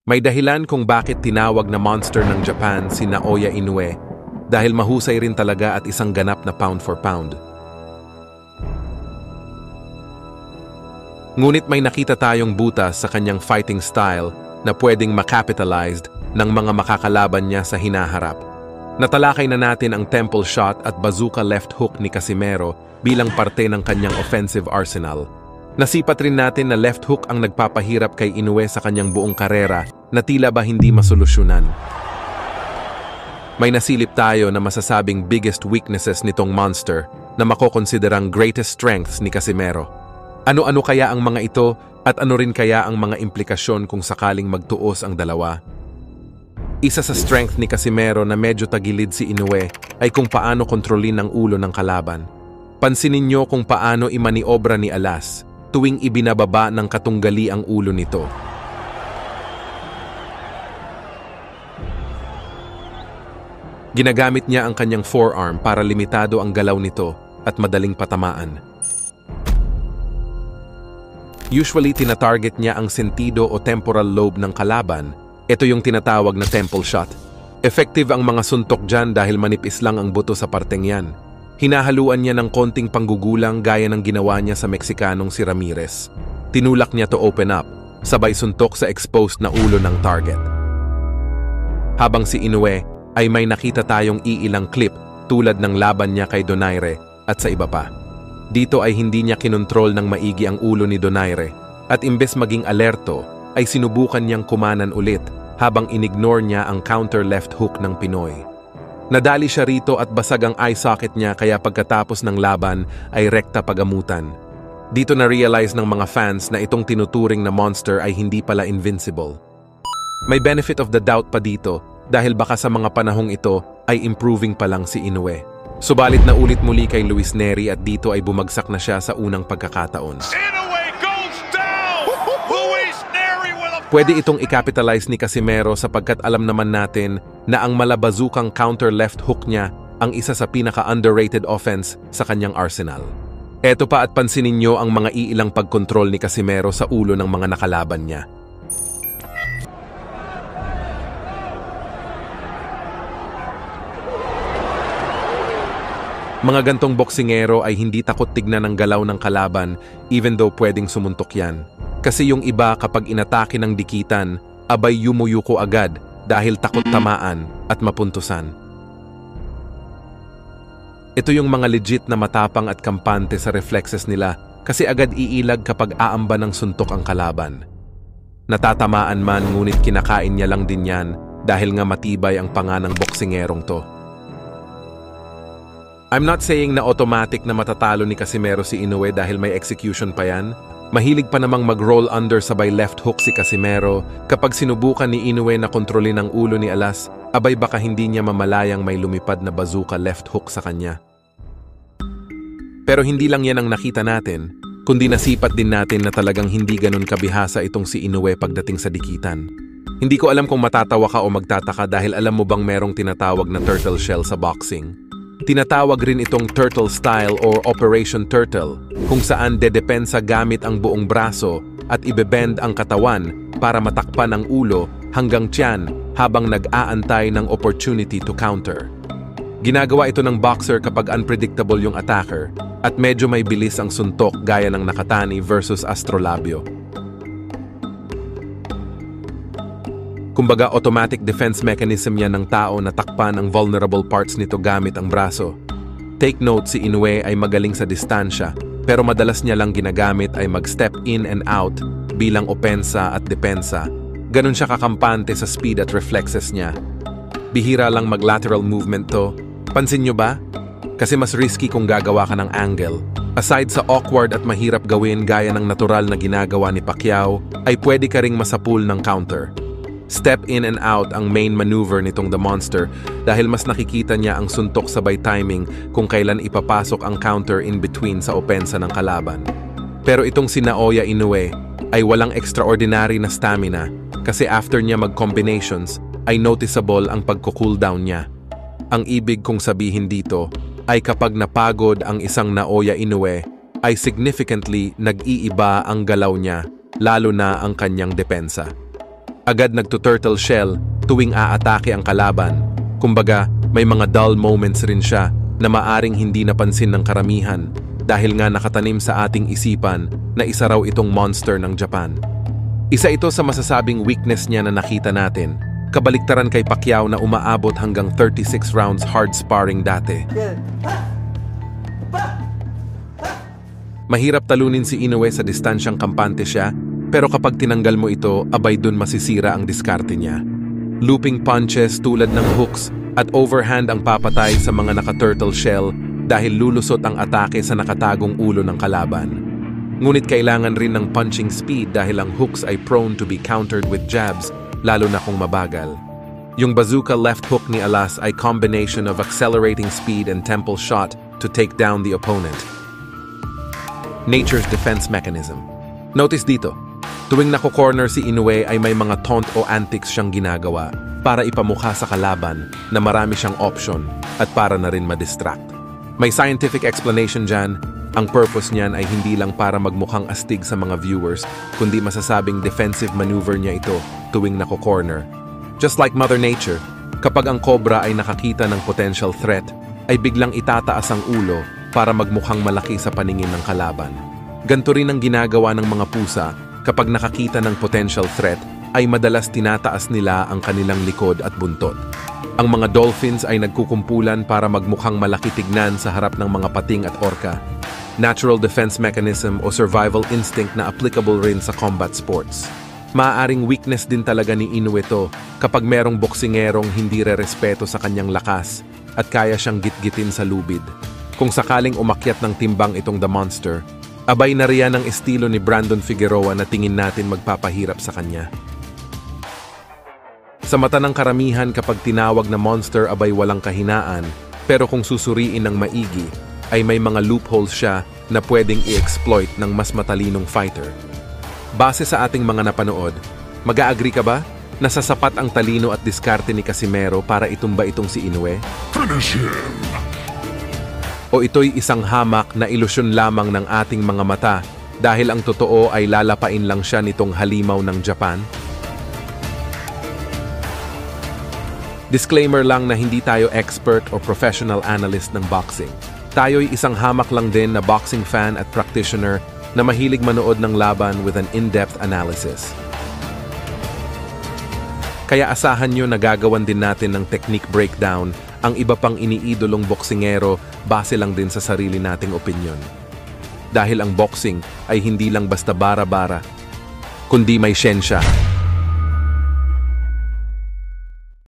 May dahilan kung bakit tinawag na monster ng Japan si Naoya Inoue dahil mahusay rin talaga at isang ganap na pound for pound. Ngunit may nakita tayong butas sa kanyang fighting style na pwedeng makapitalized ng mga makakalaban niya sa hinaharap. Natalakay na natin ang temple shot at bazooka left hook ni Casimero bilang parte ng kanyang offensive arsenal. Nasipat rin natin na left hook ang nagpapahirap kay Inoue sa kanyang buong karera na tila ba hindi masolusyonan. May nasilip tayo na masasabing biggest weaknesses nitong monster na makokonsiderang greatest strengths ni Casimero. Ano-ano kaya ang mga ito at ano rin kaya ang mga implikasyon kung sakaling magtuos ang dalawa? Isa sa strength ni Casimero na medyo tagilid si Inoue ay kung paano kontrolin ang ulo ng kalaban. Pansinin niyo kung paano imaniobra ni Alas tuwing ibinababa ng katunggali ang ulo nito. Ginagamit niya ang kanyang forearm para limitado ang galaw nito at madaling patamaan. Usually tinatarget niya ang sentido o temporal lobe ng kalaban. Ito yung tinatawag na temple shot. Effective ang mga suntok dyan dahil manipis lang ang buto sa parteng yan. Hinahaluan niya ng konting panggugulang gaya ng ginawa niya sa Meksikanong si Ramirez. Tinulak niya to open up, sabay suntok sa exposed na ulo ng target. Habang si Inoue ay may nakita tayong iilang clip tulad ng laban niya kay Donaire at sa iba pa. Dito ay hindi niya kinontrol ng maigi ang ulo ni Donaire at imbes maging alerto ay sinubukan niyang kumanan ulit habang inignore niya ang counter left hook ng Pinoy. Nadali siya rito at basag ang eye socket niya kaya pagkatapos ng laban ay rekta pagamutan. Dito na-realize ng mga fans na itong tinuturing na monster ay hindi pala invincible. May benefit of the doubt pa dito dahil baka sa mga panahong ito ay improving pa lang si Inoue. Subalit na ulit muli kay Luis Neri at dito ay bumagsak na siya sa unang pagkakataon. Pwede itong i-capitalize ni Casimero sapagkat alam naman natin na ang malabazukang counter left hook niya ang isa sa pinaka-underrated offense sa kanyang arsenal. Eto pa at pansinin niyo ang mga iilang pagkontrol ni Casimero sa ulo ng mga nakalaban niya. Mga gantong boksingero ay hindi takot tignan ng galaw ng kalaban even though pwedeng sumuntok yan. Kasi yung iba kapag inatake ng dikitan, abay yumuyuko agad dahil takot tamaan at mapuntusan. Ito yung mga legit na matapang at kampante sa reflexes nila kasi agad iilag kapag aamba ng suntok ang kalaban. Natatamaan man ngunit kinakain niya lang din yan dahil nga matibay ang panga ng boksingerong to. I'm not saying na automatic na matatalo ni Casimero si Inoue dahil may execution pa yan. Mahilig pa namang mag-roll under sabay left hook si Casimero. Kapag sinubukan ni Inoue na kontrolin ang ulo ni Alas, abay baka hindi niya mamalayang may lumipad na bazooka left hook sa kanya. Pero hindi lang yan ang nakita natin, kundi nasipat din natin na talagang hindi ganun kabihasa itong si Inoue pagdating sa dikitan. Hindi ko alam kung matatawa ka o magtataka dahil alam mo bang merong tinatawag na turtle shell sa boxing? Tinatawag rin itong turtle style or Operation Turtle kung saan dedepensa gamit ang buong braso at ibebend ang katawan para matakpan ang ulo hanggang tiyan habang nag-aantay ng opportunity to counter. Ginagawa ito ng boxer kapag unpredictable yung attacker at medyo may bilis ang suntok gaya ng Nakatani versus Astrolabio. Kumbaga automatic defense mechanism yan ng tao na takpan ang vulnerable parts nito gamit ang braso. Take note, si Inoue ay magaling sa distansya pero madalas niya lang ginagamit ay mag-step in and out bilang opensa at depensa. Ganun siya kakampante sa speed at reflexes niya. Bihira lang mag-lateral movement to. Pansin nyo ba? Kasi mas risky kung gagawa ka ng angle. Aside sa awkward at mahirap gawin gaya ng natural na ginagawa ni Pacquiao, ay pwede ka ring masapul ng counter. Step in and out ang main maneuver nitong The Monster dahil mas nakikita niya ang suntok sabay timing kung kailan ipapasok ang counter in between sa opensa ng kalaban. Pero itong si Naoya Inoue ay walang extraordinary na stamina kasi after niya mag-combinations ay noticeable ang pagko-cooldown niya. Ang ibig kong sabihin dito ay kapag napagod ang isang Naoya Inoue ay significantly nag-iiba ang galaw niya lalo na ang kanyang depensa. Agad nagto-turtle shell tuwing aatake ang kalaban. Kumbaga, may mga dull moments rin siya na maaring hindi napansin ng karamihan dahil nga nakatanim sa ating isipan na isa raw itong monster ng Japan. Isa ito sa masasabing weakness niya na nakita natin, kabaliktaran kay Pacquiao na umaabot hanggang 36 rounds hard sparring dati. Mahirap talunin si Inoue sa distansyang kampante siya, pero kapag tinanggal mo ito, abay dun masisira ang diskarte niya. Looping punches tulad ng hooks at overhand ang papatay sa mga naka-turtle shell dahil lulusot ang atake sa nakatagong ulo ng kalaban. Ngunit kailangan rin ng punching speed dahil ang hooks ay prone to be countered with jabs, lalo na kung mabagal. Yung bazooka left hook ni Alas ay combination of accelerating speed and temple shot to take down the opponent. Nature's defense mechanism. Notice dito, tuwing nako-corner si Inoue ay may mga taunt o antics siyang ginagawa para ipamukha sa kalaban na marami siyang option at para na rin ma-distract. May scientific explanation dyan, ang purpose niyan ay hindi lang para magmukhang astig sa mga viewers, kundi masasabing defensive maneuver niya ito tuwing nako-corner. Just like Mother Nature, kapag ang cobra ay nakakita ng potential threat, ay biglang itataas ang ulo para magmukhang malaki sa paningin ng kalaban. Ganito rin ang ginagawa ng mga pusa kapag nakakita ng potential threat ay madalas tinataas nila ang kanilang likod at buntot. Ang mga dolphins ay nagkukumpulan para magmukhang malaki tignan sa harap ng mga pating at orca. Natural defense mechanism o survival instinct na applicable rin sa combat sports. Maaaring weakness din talaga ni Inoue to kapag merong boksingerong hindi re-respeto sa kanyang lakas at kaya siyang gitgitin sa lubid. Kung sakaling umakyat ng timbang itong The Monster, abay na riyan ang estilo ni Brandon Figueroa na tingin natin magpapahirap sa kanya. Sa mata ng karamihan kapag tinawag na monster abay walang kahinaan, pero kung susuriin ng maigi, ay may mga loopholes siya na pwedeng i-exploit ng mas matalinong fighter. Base sa ating mga napanood, mag-a-agree ka ba na sasapat ang talino at diskarte ni Casimero para itumba itong si Inoue? Finish him! O ito'y isang hamak na ilusyon lamang ng ating mga mata dahil ang totoo ay lalapain lang siya nitong halimaw ng Japan? Disclaimer lang na hindi tayo expert o professional analyst ng boxing. Tayo'y isang hamak lang din na boxing fan at practitioner na mahilig manood ng laban with an in-depth analysis. Kaya asahan nyo na gagawan din natin ng technique breakdown ang iba pang iniidolong boksingero base lang din sa sarili nating opinyon. Dahil ang boxing ay hindi lang basta bara-bara, kundi may siyensya.